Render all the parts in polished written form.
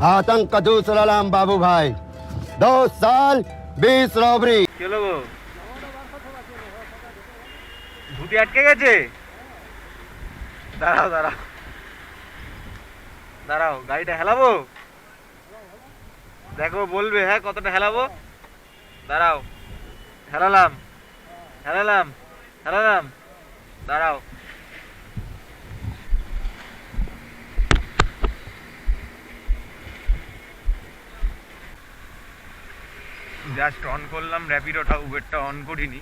आतंक का दूसरा नाम बाबू भाई 2 साल 20 रॉबरी। কি হলো গো? ধুতি আটকে গেছে। দাঁড়াও দাঁড়াও দাঁড়াও, গাড়িটা হেলাবো, দেখো বলবে হ্যাঁ কতটা হেলাবো। দাঁড়াও, হেলালাম হেলালাম হেলালাম, দাঁড়াও। জাস্ট অন করলাম র্যাপিডোটা, উবেরটা অন করিনি।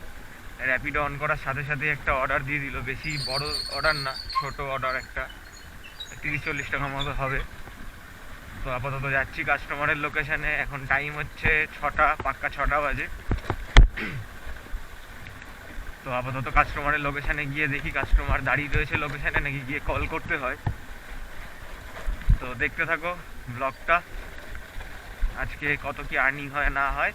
র্যাপিডো অন করার সাথে সাথে একটা অর্ডার দিয়ে দিল, বেশি বড় অর্ডার না, ছোট অর্ডার একটা 30-40 টাকা মতো হবে। তো আপাতত যাচ্ছি কাস্টমারের লোকেশানে। এখন টাইম হচ্ছে 6টা, পাক্কা 6টা বাজে। তো আপাতত কাস্টমারের লোকেশানে গিয়ে দেখি কাস্টমার দাঁড়িয়ে রয়েছে লোকেশানে নাকি গিয়ে কল করতে হয়। তো দেখতে থাকো ব্লগটা, আজকে কত কি আর্নিং হয় না হয়।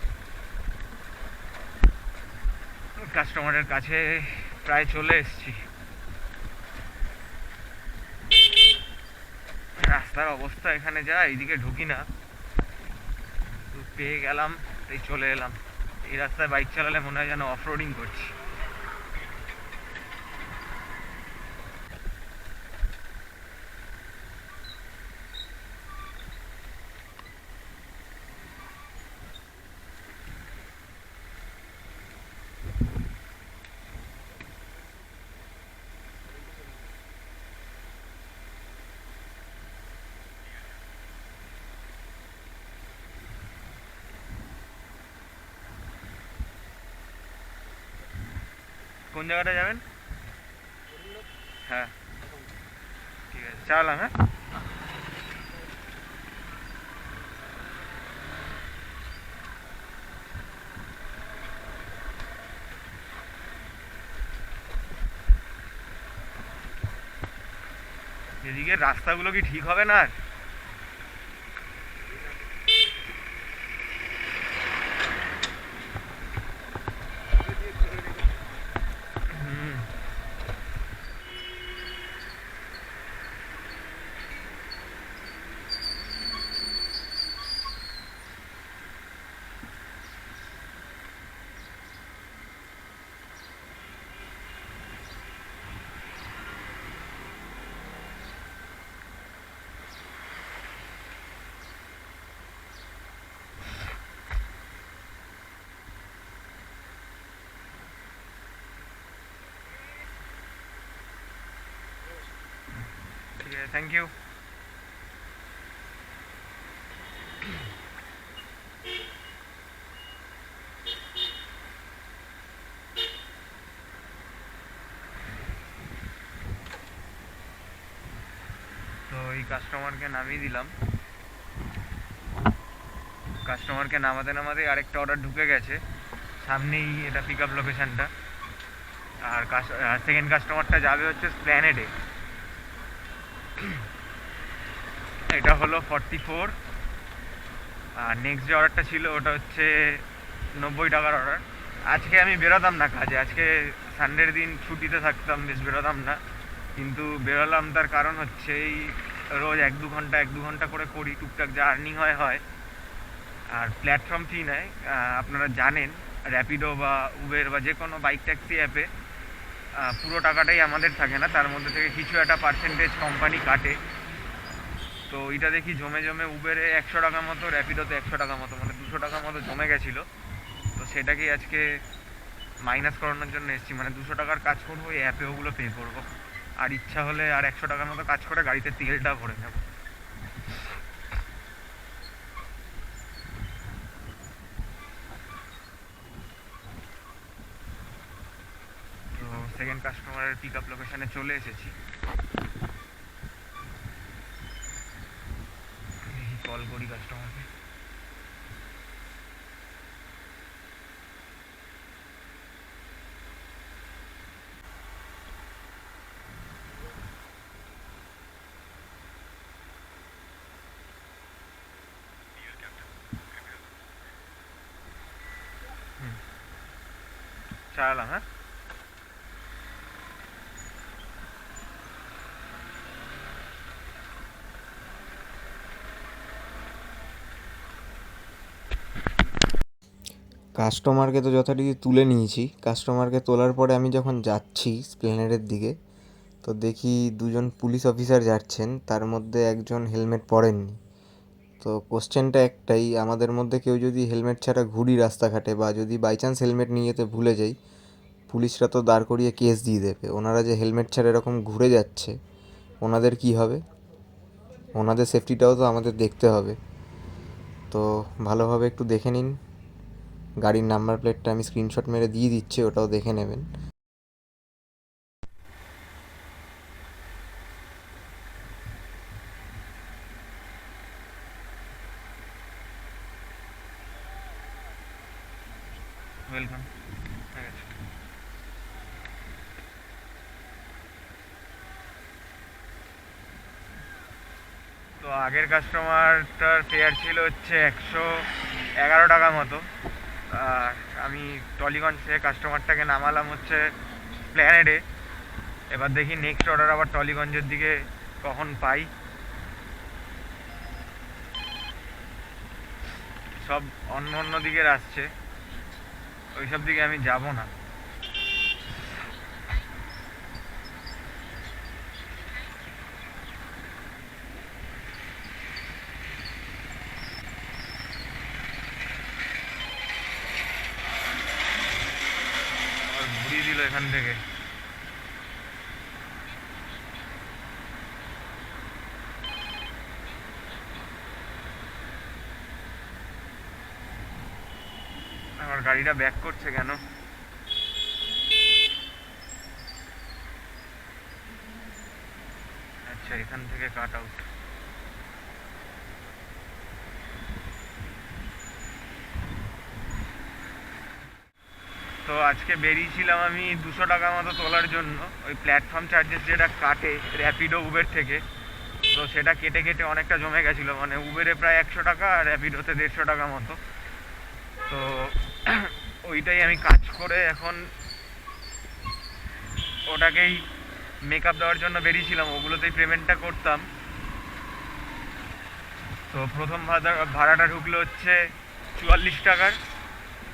কাস্টমারের কাছে প্রায় চলে এসেছি। রাস্তার অবস্থা এখানে যা, এইদিকে ঢুকি না, তো পেয়ে গেলাম তাই চলে এলাম। এই রাস্তায় বাইক চালালে মনে হয় যেন অফ রোডিং করছি। কোন জায়গাটা যাবেন? হ্যাঁ ঠিক আছে, চালাম। হ্যাঁ এদিকে রাস্তাগুলো কি ঠিক হবে না আর? হুম, ঠিক আছে, থ্যাংক ইউ। তো এই কাস্টমারকে নামিয়ে দিলাম। কাস্টমারকে নামাতে নামাতে আরেকটা অর্ডার ঢুকে গেছে, সামনেই এটা পিক আপ লোকেশানটা। আর সেকেন্ড কাস্টমারটা যাবে হচ্ছে স্প্ল্যানেডে। এটা হলো 44। আর নেক্সট যে অর্ডারটা ছিল ওটা হচ্ছে 90 টাকার অর্ডার। আজকে আমি বেরোতাম না কাজে, আজকে সানডের দিন ছুটিতে থাকতাম, বেশ বেরোতাম না, কিন্তু বেরোলাম। তার কারণ হচ্ছে এই রোজ 1-2 ঘন্টা করে করি, টুকটাক যা আর্নিং হয় হয়। আর প্ল্যাটফর্ম ফি নেয়, আপনারা জানেন র্যাপিডো বা উবের বা যে কোনো বাইক ট্যাক্সি অ্যাপে পুরো টাকাটাই আমাদের থাকে না, তার মধ্যে থেকে কিছু একটা পার্সেন্টেজ কোম্পানি কাটে। তো ওইটা দেখি জমে জমে উবেরে 100 টাকা মতো, র্যাপিডোতে 100 টাকা মতো, মানে 200 টাকা মতো জমে গেছিলো। তো সেটাকেই আজকে মাইনাস করানোর জন্য এসেছি, মানে 200 টাকার কাজ করবো, এই অ্যাপে ওগুলো পে করবো। আর ইচ্ছা হলে আর 100 টাকার মতো কাজ করে গাড়িতে তেলটা ভরে নেব। তো সেকেন্ড কাস্টমারের পিক আপ লোকেশানে চলে এসেছি। কল করি কাস্টমারকে। চালাম। হ্যাঁ কাস্টমারকে তো যথারীতি তুলে নিয়েছি। কাস্টমারকে তোলার পরে আমি যখন যাচ্ছি স্প্লেনেডের দিকে, তো দেখি দুজন পুলিশ অফিসার যাচ্ছেন, তার মধ্যে একজন হেলমেট পরেননি। তো কোশ্চেনটা একটাই, আমাদের মধ্যে কেউ যদি হেলমেট ছাড়া ঘুরি রাস্তাঘাটে বা যদি বাই চান্স হেলমেট নিয়ে যেতে ভুলে যাই, পুলিশরা তো দাঁড় করিয়ে কেস দিয়ে দেবে। ওনারা যে হেলমেট ছাড়া এরকম ঘুরে যাচ্ছে, ওনাদের কি হবে? ওনাদের সেফটিটাও তো আমাদের দেখতে হবে। তো ভালোভাবে একটু দেখে নিন। গাড়ির নাম্বার প্লেটটা আমি স্ক্রিনশট মেরে দিয়ে দিচ্ছি, ওটাও দেখে নেবেন। ওয়েলকাম। তো আগের কাস্টমারটার ফেয়ার ছিল হচ্ছে 111 টাকা মতো। আর আমি টলিগঞ্জ থেকে কাস্টমারটাকে নামালাম হচ্ছে প্ল্যানেডে। এবার দেখি নেক্সট অর্ডার আবার টলিগঞ্জের দিকে কখন পাই। সব অন্য অন্য দিকের আসছে, ওইসব দিকে আমি যাব না। আর ঘুরিয়ে দিল এখান থেকে। আমার গাড়িটা ব্যাক করছে কেন? আচ্ছা, এখান থেকে কাট আউট। তো আজকে বেরিয়েছিলাম আমি 200 টাকা মতো তোলার জন্য। ওই প্ল্যাটফর্ম চার্জেস যেটা কাটে র্যাপিডো উবের থেকে, তো সেটা কেটে কেটে অনেকটা জমে গেছিলো। মানে উবেরে প্রায় 100 টাকা আর র্যাপিডোতে 150 টাকা মতো। তো ওইটাই আমি কাজ করে এখন ওটাকেই মেকআপ দেওয়ার জন্য বেরিয়েছিলাম, ওগুলোতেই পেমেন্টটা করতাম। তো প্রথম ভাড়াটা ঢুকলো হচ্ছে 44 টাকার,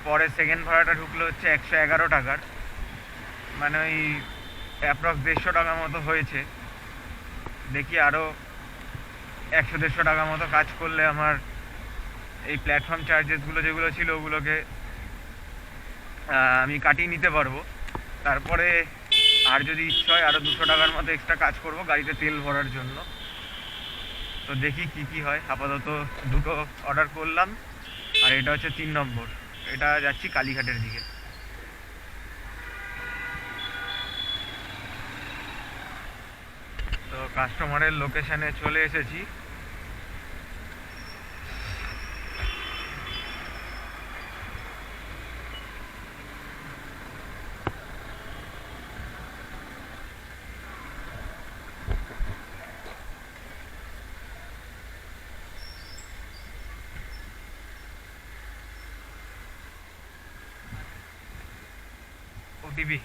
পরে সেকেন্ড ভাড়াটা ঢুকলো হচ্ছে 111 টাকার। মানে ওই অ্যাপ্রক্স 150 টাকা মতো হয়েছে। দেখি আরও 100-150 টাকা মতো কাজ করলে আমার এই প্ল্যাটফর্ম চার্জেসগুলো যেগুলো ছিল ওগুলোকে আমি কাটিয়ে নিতে পারবো। তারপরে আর যদি ইচ্ছা হয় আরও 200 টাকার মতো এক্সট্রা কাজ করব গাড়িতে তেল ভরার জন্য। তো দেখি কি কি হয়। আপাতত দুটো অর্ডার করলাম, আর এটা হচ্ছে 3 নম্বর। এটা যাচ্ছি কালীঘাটের দিকে। তো কাস্টমারের লোকেশানে চলে এসেছি। ওটিপি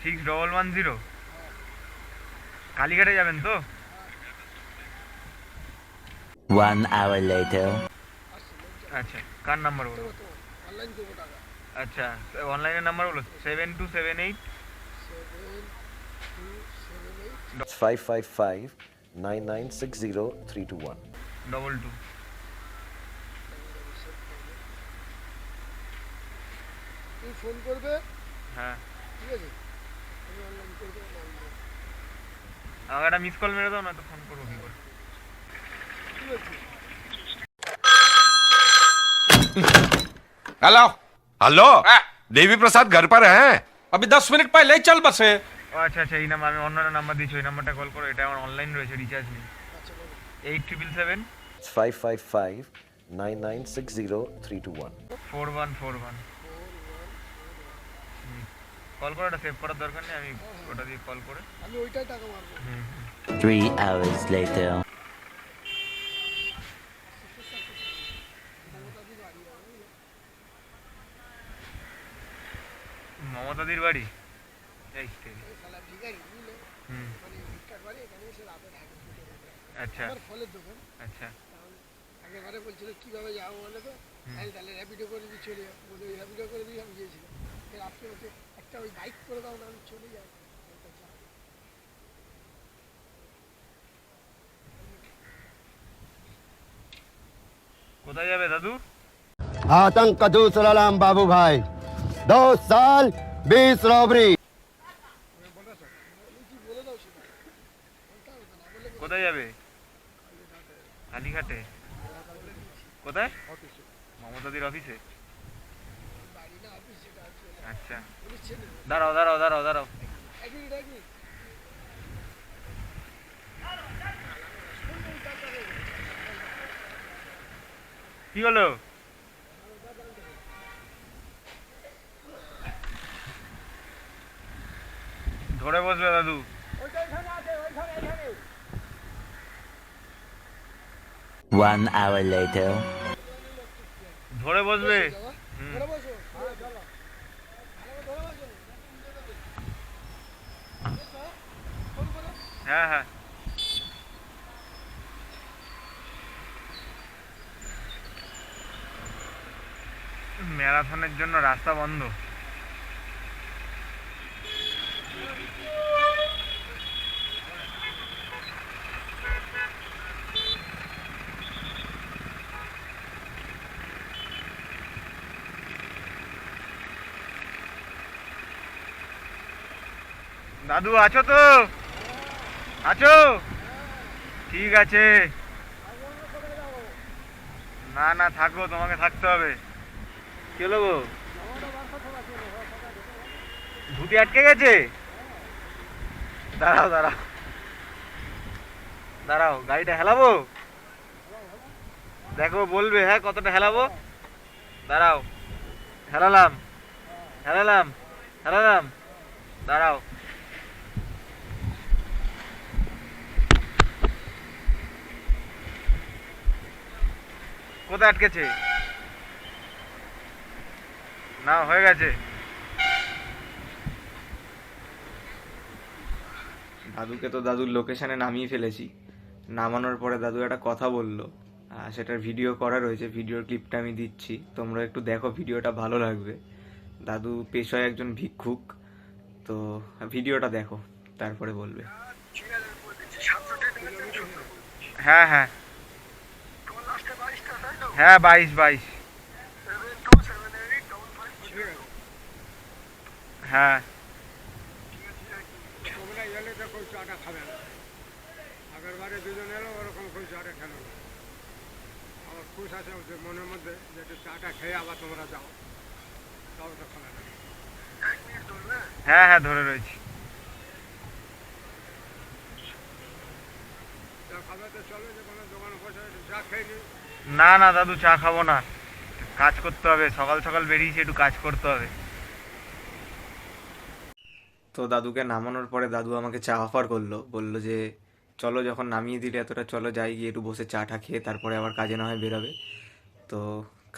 6110। কালীঘাটে যাবেন তো? 1 hour later. আচ্ছা, কার নাম্বার বলো? আচ্ছা, অনলাইনের নাম্বার বলো। 7278 555-9960-321. 22। তুমি ফোন করবে, হ্যাঁ, ঠিক আছে? আমি অনলাইন করে দেবো। আমাকে একটা মিস কল মেরে দাও না, তো ফোন করবো কি করে? ঠিক আছে। हेलो हेलो हाँ। देवी प्रसाद घर पर हैं? अभी 10 मिनट पहले ही चल बसे। ও আচ্ছা আচ্ছা, এই নাম্বার আমি অন্য নাম্বার দিচ্ছি, ওই নাম্বারটা কল করো। এটা আমার অনলাইন রয়েছে, রিচার্জ নেই। আচ্ছা বলো। 8777 555-9960-321. 4141। কল করো, এটা সেভ করার দরকার নেই, আমি ওটা দিয়ে কল করে। আমি ওইটাই টাকা মারবো। 3 hours later. মমতাদির বাড়ি? এই তেরি। শালা ভিখারি বুঝলে? হুম। মানে ভিক্ষার বাড়ি এখানে এসে রাতের আগে ঢুকে গেছে। আচ্ছা আমার ফলের দোকান। আচ্ছা তখন আগেবারে বলছিল কীভাবে যাবো বলে তো আমি তাহলে র্যাপিডো করে দিয়ে চলে যাবো বলে ওই র্যাপিডো করে দিয়ে আমি গিয়েছিলাম এর আপনি ওকে একটা ওই বাইক করে দাও না আমি চলে যাই কোথায় যাবে দাদু? आतंक का दूसरा नाम बाबू भाई 2 साल 20 रॉबरी বলে দাও সেটা বলতে হবে তো না বলে কোথায় যাবে? কালীঘাটে? কোথায়? মমতাদির অফিসে? বাড়ি না অফিস সেটা আছে আচ্ছা পুলিশ ছেলে দাঁড়াও দাঁড়াও দাঁড়াও দাঁড়াও। 1 মিনিট 1 মিনিট কি হলো? ধরে বসবে দাদু। One hour later. ধরে বসবে। বাবা হুম। ধরে বসো চলো ধরে বসো ফোন করো হ্যাঁ হ্যাঁ ম্যারাথনের জন্য রাস্তা বন্ধ। দাদু আছো তো? আছো? ঠিক আছে। না না থাকো, তোমাকে থাকতে হবে। কি হলো গো? ধুতি আটকে গেছে? দাঁড়াও দাঁড়াও দাঁড়াও, গাড়িটা হেলাবো? দেখো বলবে হ্যাঁ কতটা হেলাবো। দাঁড়াও, হেলালাম হেলালাম হেলালাম, দাঁড়াও। কোথায় আটকেছে? না হয়ে গেছে। দাদুকে তো দাদুর লোকেশনে নামিয়ে ফেলেছি। নামানোর পরে দাদু একটা কথা বললো, সেটার ভিডিও করা রয়েছে, ভিডিওর ক্লিপটা আমি দিচ্ছি, তোমরা একটু দেখো, ভিডিওটা ভালো লাগবে। দাদু পেশায় একজন ভিক্ষুক, তো ভিডিওটা দেখো তারপরে বলবে। হ্যাঁ হ্যাঁ হ্যাঁ 22 হ্যাঁ তোমরা এলে তো কেউ চাটা খাবে না, আগের বারে দুজন এলো ওরকম কেউ চাটা খেলো না। আমার খুশ আছে ওদের মনের মধ্যে যে একটু চাটা খেয়ে আবার তোমরা যাও, তাও তো খাবে না। হ্যাঁ হ্যাঁ ধরে রয়েছি। চা খাবে তো চলো, যে কোনো দোকানে বসে একটু চা খেয়ে নিই। না না দাদু চা খাবো না, কাজ করতে হবে, সকাল সকাল বেরিয়েছি, একটু কাজ করতে হবে। তো দাদুকে নামানোর পরে দাদু আমাকে চা অফার করলো, বললো যে চলো যখন নামিয়ে দিলে এতটা, চলো যাই গিয়ে একটু বসে চাটা খেয়ে তারপরে আবার কাজে না হয় বেরোবে। তো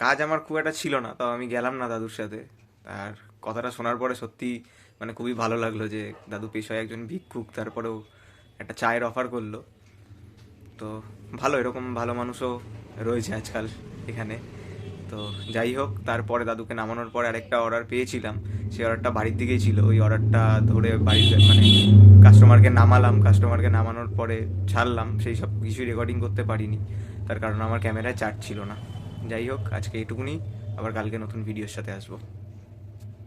কাজ আমার খুব একটা ছিল না, তাও আমি গেলাম না দাদুর সাথে। আর কথাটা শোনার পরে সত্যি মানে খুবই ভালো লাগলো যে দাদু পেশায় একজন ভিক্ষুক, তারপরেও একটা চায়ের অফার করলো। তো ভালো, এরকম ভালো মানুষও রয়েছে আজকাল এখানে। তো যাই হোক, তারপরে দাদুকে নামানোর পরে আরেকটা অর্ডার পেয়েছিলাম, সেই অর্ডারটা বাড়ির দিকেই ছিল। ওই অর্ডারটা ধরে বাড়িতে মানে কাস্টমারকে নামালাম, কাস্টমারকে নামানোর পরে ছাড়লাম, সেই সব কিছুই রেকর্ডিং করতে পারিনি, তার কারণ আমার ক্যামেরায় চার্জ ছিল না। যাই হোক, আজকে এটুকুনি, আবার কালকে নতুন ভিডিওর সাথে আসবো।